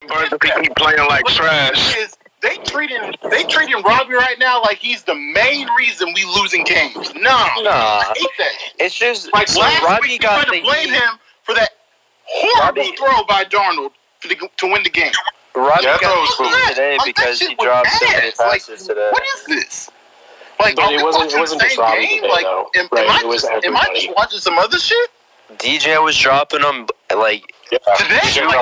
but they keep playing like trash. They treating Robbie right now like he's the main reason we losing games. Nah. I hate that. It's just like last Robbie week we tried to blame him for that horrible throw by Darnold to win the game. Robbie got screwed today because he dropped so many passes today. What is this? Like, but it wasn't just Robbie game? today, like, though. Am I just watching some other shit? DJ was dropping them like today. Chuba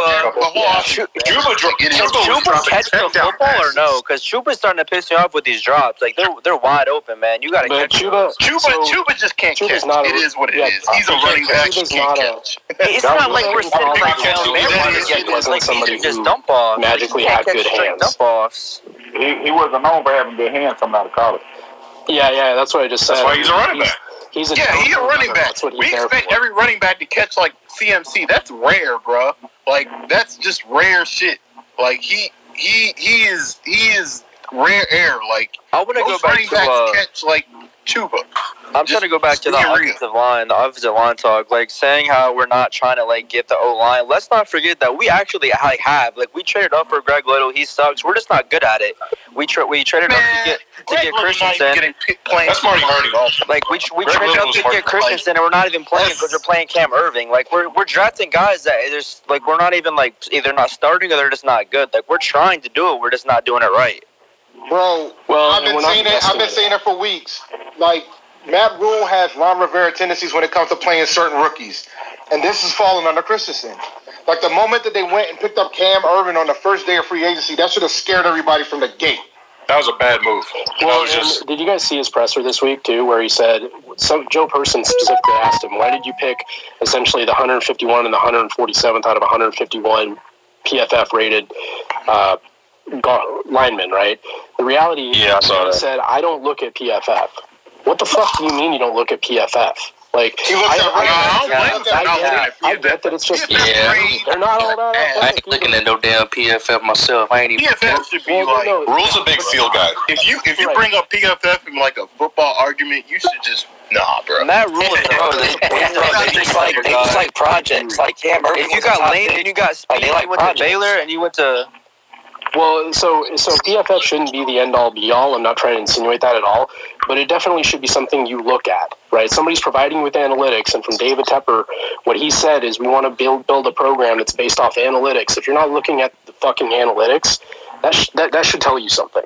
catch the football or no? Because Chuba's starting to piss me off with these drops. Like they're wide open, man. You gotta catch Chuba just can't catch. It is what it is. He's a running back. He can't catch. It's not like we're sitting like wasn't somebody just dump off. Magically had good hands. Dump offs. He wasn't known for having good hands coming out of college. Yeah, that's what I just said. That's why he's a running back. He's a running back. We expect every running back to catch like CMC. That's rare, bro. Like that's just rare shit. Like he is rare air. Like I want to go back running backs catch like Chuba. I'm trying to go back to the offensive line talk, like saying how we're not trying to like get the O-line. Let's not forget that we actually have we traded up for Greg Little. He sucks. We're just not good at it. We traded up to get Christensen. That's Marty Hurney. Like we traded up to get Christensen, and we're not even playing because we're playing Cam Irving. Like we're drafting guys that there's like we're not even like either not starting or they're just not good. Like we're trying to do it, we're just not doing it right. Bro, I've been saying it for weeks. Like Matt Rule has Ron Rivera tendencies when it comes to playing certain rookies, and this is falling under Christensen. Like the moment that they went and picked up Cam Irvin on the first day of free agency, that should have scared everybody from the gate. That was a bad move. Well, did you guys see his presser this week too, where he said Joe Person specifically asked him, "Why did you pick essentially the 151 and the 147th out of 151 PFF rated linemen?" Right? The reality is, he said, "I don't look at PFF." What the fuck do you mean you don't look at PFF? Like, I get that it's just they're not all that. I ain't looking at no damn PFF myself. I ain't even. PFF should be like Rule's a big field guy. If you bring up PFF in like a football argument, you should just bro. That Rule is it's like projects. Like Cam Irvin. If you got Lane and you got Speed, you went to Baylor and you went to. Well, so PFF shouldn't be the end-all, be-all. I'm not trying to insinuate that at all, but it definitely should be something you look at, right? Somebody's providing you with analytics, and from David Tepper, what he said is we want to build a program that's based off analytics. If you're not looking at the fucking analytics, that should tell you something.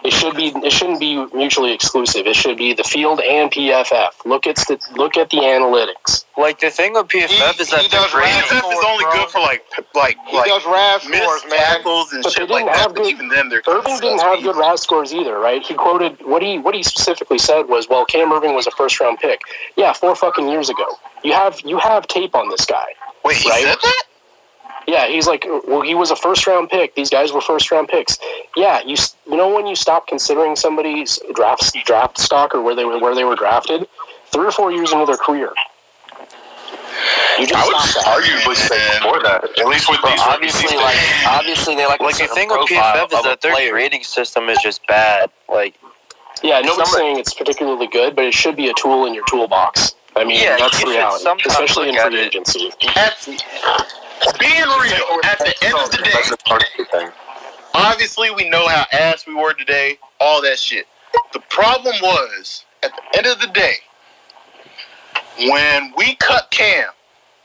It shouldn't be mutually exclusive. It should be the field and PFF. Look at the analytics. Like the thing with PFF is that PFF is only good for like does RAS scores, man. Tackles and shit like that. But even then, they're Irving didn't have good RAS scores either, right? He quoted what he specifically said was, "Well, Cam Irving was a first-round pick." Yeah, 4 fucking years ago. You have tape on this guy. Wait, he said that? Yeah, he's like, well, he was a first-round pick. These guys were first-round picks. Yeah, you know when you stop considering somebody's draft stock or where they were drafted, 3 or 4 years into their career. I would arguably say before that. At least with these obviously they like the thing with PFF is that their rating system is just bad. Like, yeah, nobody's saying it's particularly good, but it should be a tool in your toolbox. I mean, that's the reality, especially in free agency. Being real, at the end of the day, obviously we know how ass we were today, all that shit. The problem was, at the end of the day, when we cut Cam,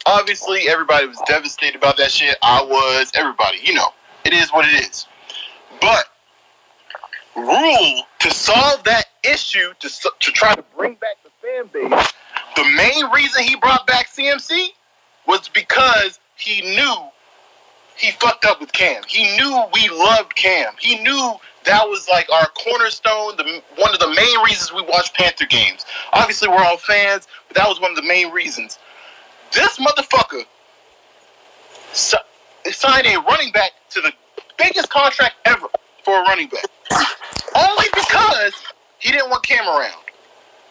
obviously everybody was devastated about that shit. I was, everybody, it is what it is. But Rule, to solve that issue, to try to bring back the fan base, the main reason he brought back CMC was because he knew he fucked up with Cam. He knew we loved Cam. He knew that was like our cornerstone, one of the main reasons we watch Panther games. Obviously, we're all fans, but that was one of the main reasons. This motherfucker signed a running back to the biggest contract ever for a running back. Only because he didn't want Cam around.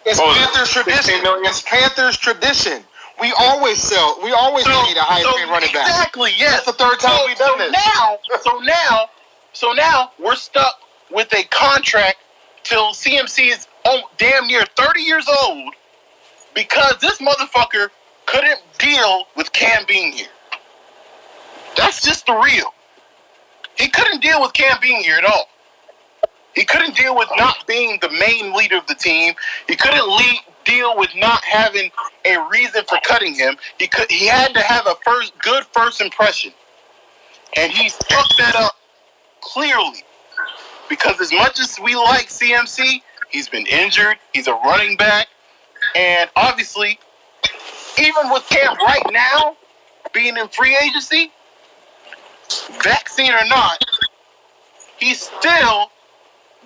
It's Panthers tradition. It's Panthers tradition. We always need a high-paid running back. Exactly, yes. That's the third time we've done this. So now we're stuck with a contract till CMC is damn near 30 years old because this motherfucker couldn't deal with Cam being here. That's just the real. He couldn't deal with Cam being here at all. He couldn't deal with not being the main leader of the team. He couldn't deal with not having a reason for cutting him. He had to have a good first impression. And he fucked that up clearly. Because as much as we like CMC, he's been injured. He's a running back. And obviously, even with Cam right now being in free agency, vaccine or not, he's still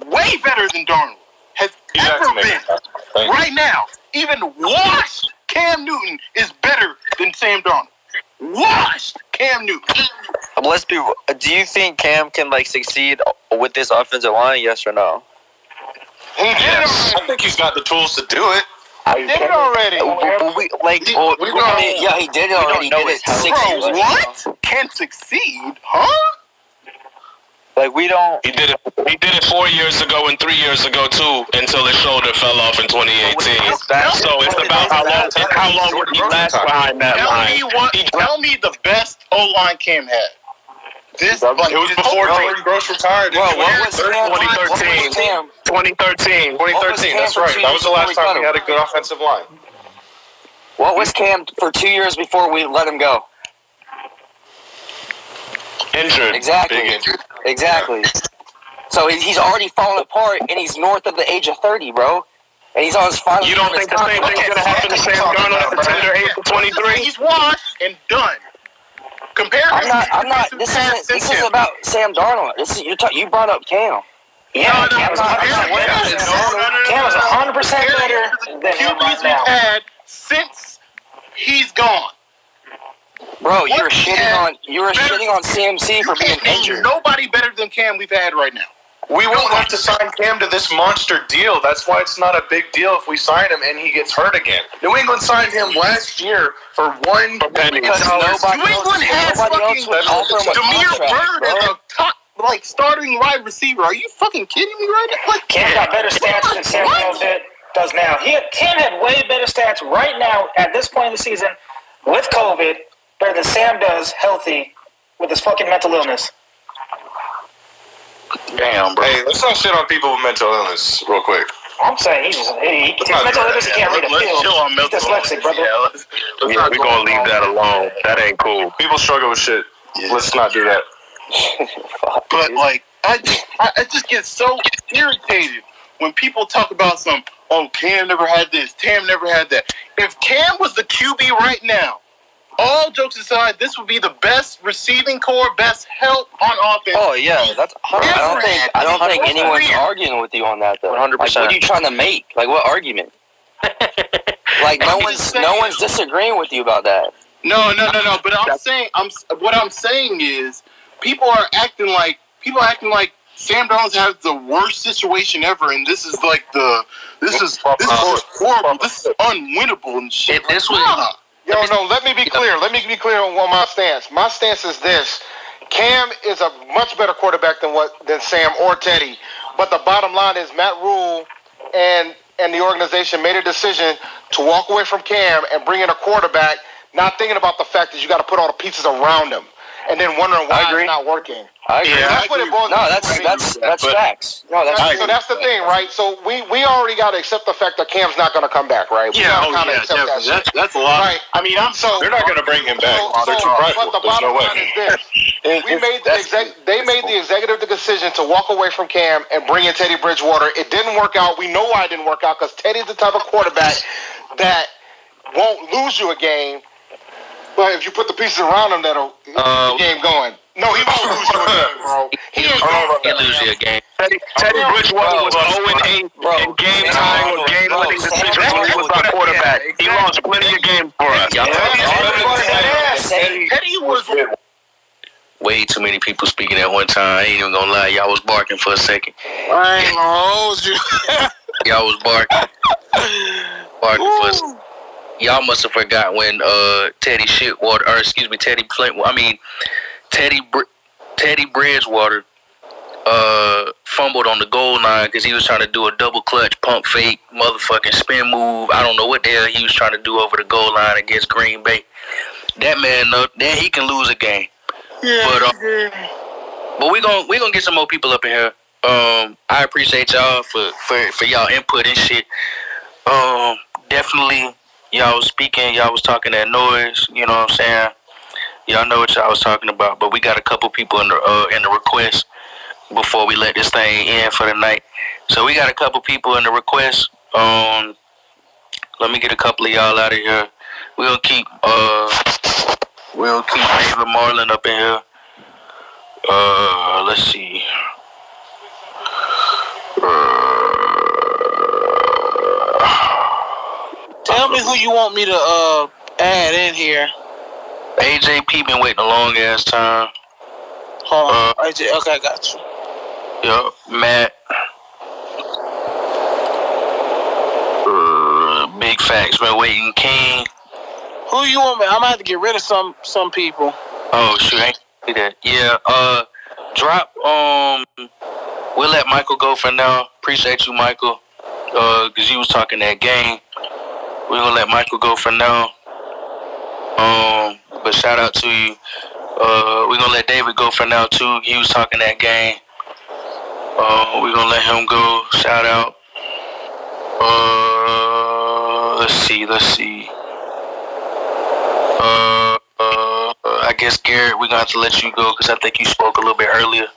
way better than Darnold has ever been. Right now, even washed Cam Newton is better than Sam Darnold. Washed Cam Newton. Do you think Cam can succeed with this offensive line? Yes or no? He did Yes. I think he's got the tools to do it. He did it already. Yeah, he did it already. He did it 6 years ago. What? Can succeed? Huh? We don't. He did it 4 years ago and 3 years ago too, until his shoulder fell off in 2018. So it's about how long would he last behind that line? Tell me the best O-line Cam had. It was before Jordan Gross retired. Bro, what was 2013? 2013. 2013. That's right. That was the last time we had a good offensive line. What was Cam for 2 years before we let him go? Injured. Exactly. Big injured. Exactly. So he's already fallen apart, and he's north of the age of 30, bro. And he's on his final. You don't think the same thing's gonna happen to Sam Darnold at the tender age of 23? He's washed and done. I'm not. This is about Sam Darnold. You brought up Cam. Yeah, Cam is 100% better than him right QBs now. we've had since he's gone. Bro, you were shitting on CMC for being injured. Nobody better than Cam we've had right now. We won't have to sign Cam to this monster deal. That's why it's not a big deal if we sign him and he gets hurt again. New England signed him last year for $1 penny. Because New England has fucking Demir Bird as a top, starting wide receiver. Are you fucking kidding me right now? Cam got better stats than Sam Darnold does now. Cam had way better stats right now at this point in the season with COVID better than Sam does healthy with his fucking mental illness. Damn, bro. Hey, let's not shit on people with mental illness real quick. I'm saying he's just mental illness. He can't read a field. He's dyslexic, brother. We're gonna leave that alone. That ain't cool. People struggle with shit. Yeah. Let's not do that. But I just get so irritated when people talk about Cam never had this, Cam never had that. If Cam was the QB right now, all jokes aside, this would be the best receiving core, best help on offense. Oh yeah, that's. I don't think anyone's arguing with you on that though. 100%. What are you trying to make? What argument? No one's disagreeing with you about that. No. But what I'm saying is, people are acting like Sam Darnold has the worst situation ever, and this is horrible. This is unwinnable and shit. No, let me be clear. Let me be clear on my stance. My stance is this. Cam is a much better quarterback than Sam or Teddy. But the bottom line is Matt Rule and the organization made a decision to walk away from Cam and bring in a quarterback, not thinking about the fact that you got to put all the pieces around him and then wondering why it's not working. I agree. That's what it boils down to. That's facts. No, so that's the thing, right? So we already got to accept the fact that Cam's not going to come back, right? That's a lot. Right. I mean, they're not going to bring him back. They're too prideful. But the bottom line is this: they made the executive decision to walk away from Cam and bring in Teddy Bridgewater. It didn't work out. We know why it didn't work out because Teddy's the type of quarterback that won't lose you a game. But if you put the pieces around him, that'll keep the game going. No, he won't lose you a game, bro. He ain't going to lose you a game. Teddy Bridgewater was 0-8 in game-tying or game-winning decisions when he was our quarterback. He lost plenty of games for us. Teddy was way too many people speaking at one time. I ain't even gonna lie, y'all was barking for a second. I ain't gonna hold you. Y'all was barking for a second. Y'all must have forgot when Teddy Bridgewater fumbled on the goal line because he was trying to do a double clutch pump fake motherfucking spin move. I don't know what the hell he was trying to do over the goal line against Green Bay. That man, he can lose a game. Yeah, But we gonna get some more people up in here. I appreciate y'all for y'all input and shit. Definitely y'all was speaking, y'all was talking that noise. You know what I'm saying? Y'all know what y'all was talking about. But we got a couple people in the request before we let this thing in for the night. So we got a couple people in the request. Let me get a couple of y'all out of here. We'll keep David Marlin up in here. Let's see. Tell me who you want me to add in here. AJP been waiting a long ass time. Hold on. AJ, okay, I got you. Yup, Matt. Big Facts been waiting. King. Who you want me? I'm gonna have to get rid of some people. Oh shoot, I ain't see that. Yeah. Drop. We'll let Michael go for now. Appreciate you, Michael. Cause you was talking that game. We're gonna let Michael go for now. But shout out to you. We're gonna let David go for now too. He was talking that game. We're gonna let him go. Shout out. Let's see. I guess Garrett, we're gonna have to let you go because I think you spoke a little bit earlier.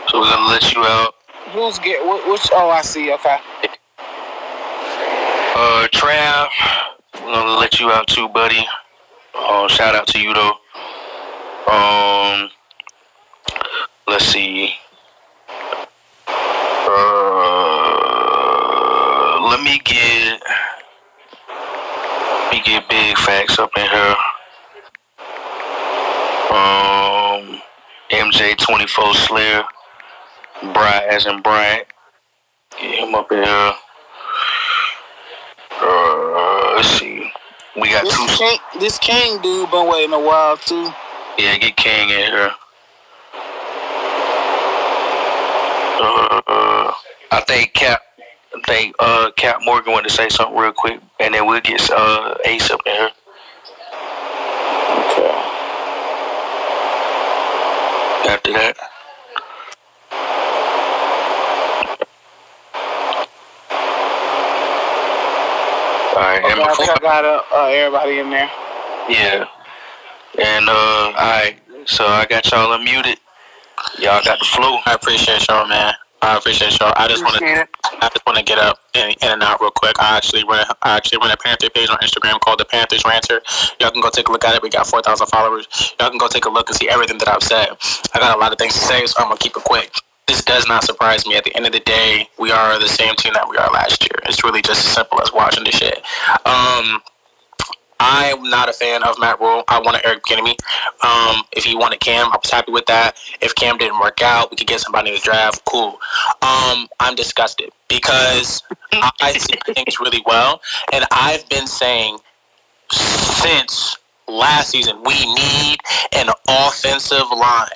So we're gonna let you out. Who's Garrett? Which? Oh, I see. Okay. Trav, we're gonna let you out too, buddy. Shout out to you though. Let's see. Let me get Big Facts up in here. MJ24 Slayer. Bryant as in Bryant. Get him up in here. Let's see. We got this King dude been waiting a while too. Yeah, get King in here. I think Cap Morgan wanted to say something real quick, and then we'll get Ace up in here. Okay. After that. Alright, okay, I think I got everybody in there. Yeah. And alright, so I got y'all unmuted. Y'all got the flow. I appreciate y'all, man. I appreciate y'all. I just want to get up in and out real quick. I actually run a Panther page on Instagram called the Panthers Ranter. Y'all can go take a look at it. We got 4,000 followers. Y'all can go take a look and see everything that I've said. I got a lot of things to say, so I'm gonna keep it quick. This does not surprise me. At the end of the day, we are the same team that we are last year. It's really just as simple as watching this shit. I'm not a fan of Matt Rule. I wanted Eric Bieniemy. If he wanted Cam, I was happy with that. If Cam didn't work out, we could get somebody in the draft. Cool. I'm disgusted because I see things really well, and I've been saying since last season we need an offensive line.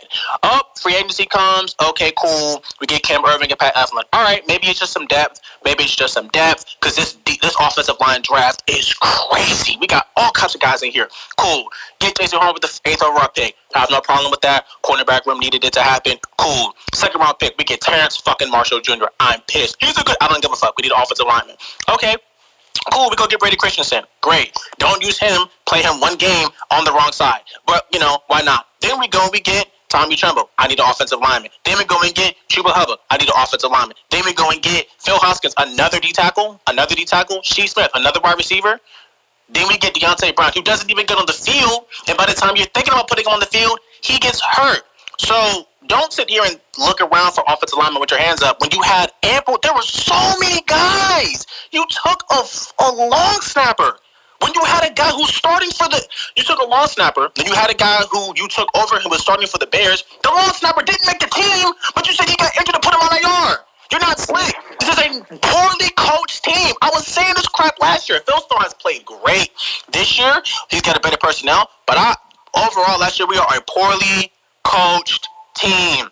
Free agency comes. Okay, cool. We get Cam Irving and Pat Eflin. All right, maybe it's just some depth. Because this offensive line draft is crazy. We got all kinds of guys in here. Cool. Get Jason Horn with the 8th overall pick. I have no problem with that. Cornerback room needed it to happen. Cool. 2nd round pick. We get Terrence fucking Marshall Jr. I'm pissed. He's a good. I don't give a fuck. We need an offensive lineman. Okay. Cool, we go get Brady Christensen. Great. Don't use him. Play him one game on the wrong side. But, why not? Then we get Tommy Tremble. I need an offensive lineman. Then we go and get Chuba Hubbard. I need an offensive lineman. Then we go and get Phil Hoskins, another D tackle. Steve Smith, another wide receiver. Then we get Deontay Brown, who doesn't even get on the field. And by the time you're thinking about putting him on the field, he gets hurt. So don't sit here and look around for offensive linemen with your hands up when you had ample. There were so many guys. You took a long snapper. When you had a guy who's starting you took a long snapper. Then you had a guy who you took over who was starting for the Bears. The long snapper didn't make the team, but you said he got injured to put him on IR. You're not slick. This is a poorly coached team. I was saying this crap last year. Phil Stone has played great. This year, he's got a better personnel. But overall, last year, we are a poorly coached team.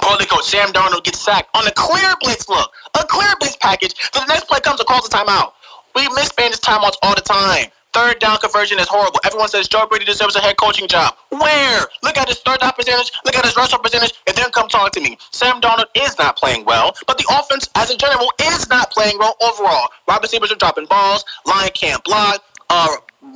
Poorly coached. Sam Darnold gets sacked on a clear blitz look. A clear blitz package. So the next play comes across the timeout. We miss Spanish timeouts all the time. Third down conversion is horrible. Everyone says Joe Brady deserves a head coaching job. Where? Look at his third down percentage. Look at his rush percentage, and then come talk to me. Sam Darnold is not playing well, but the offense, as in general, is not playing well overall. Wide receivers are dropping balls. Line can't block.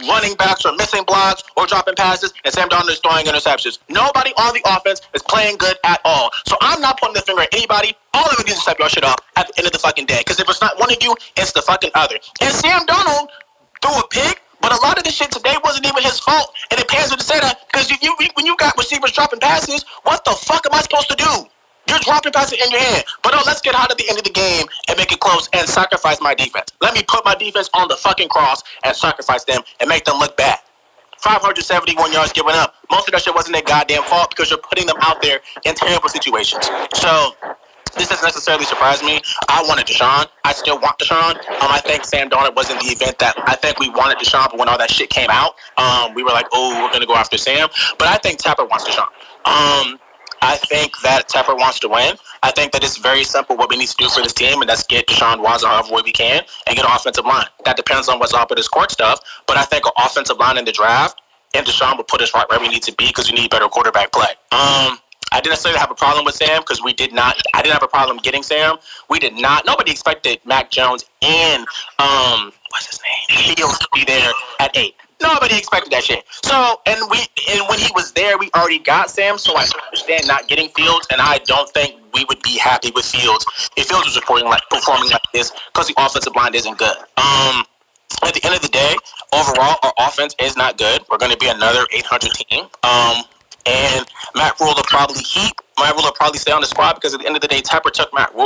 Running backs are missing blocks or dropping passes, and Sam Darnold is throwing interceptions. Nobody on the offense is playing good at all. So I'm not pointing the finger at anybody. All of you need to step your shit up at the end of the fucking day. Because if it's not one of you, it's the fucking other. And Sam Darnold threw a pick, but a lot of this shit today wasn't even his fault. And it pains me to say that because when you got receivers dropping passes, what the fuck am I supposed to do? You're dropping passes in your hand. But no, let's get hot at the end of the game and make it close and sacrifice my defense. Let me put my defense on the fucking cross and sacrifice them and make them look bad. 571 yards given up. Most of that shit wasn't their goddamn fault because you're putting them out there in terrible situations. So this doesn't necessarily surprise me. I wanted Deshaun. I still want Deshaun. I think Sam Darnold was in the event that I think we wanted Deshaun, but when all that shit came out, we were like, oh, we're going to go after Sam. But I think Tepper wants Deshaun. I think that Tepper wants to win. I think that it's very simple what we need to do for this team, and that's get Deshaun Watson however way we can and get an offensive line. That depends on what's up with his court stuff, but I think an offensive line in the draft and Deshaun will put us right where we need to be because we need better quarterback play. I didn't necessarily have a problem with Sam because I didn't have a problem getting Sam. We did not. Nobody expected Mac Jones and what's his name? Fields to be there at 8. Nobody expected that shit. So, and when he was there, we already got Sam. So I understand not getting Fields, and I don't think we would be happy with Fields if Fields was performing like this because the offensive line isn't good. At the end of the day, overall, our offense is not good. We're going to be another 800 team. And Matt Rule will probably stay on the squad because at the end of the day, Tepper took Matt Rule.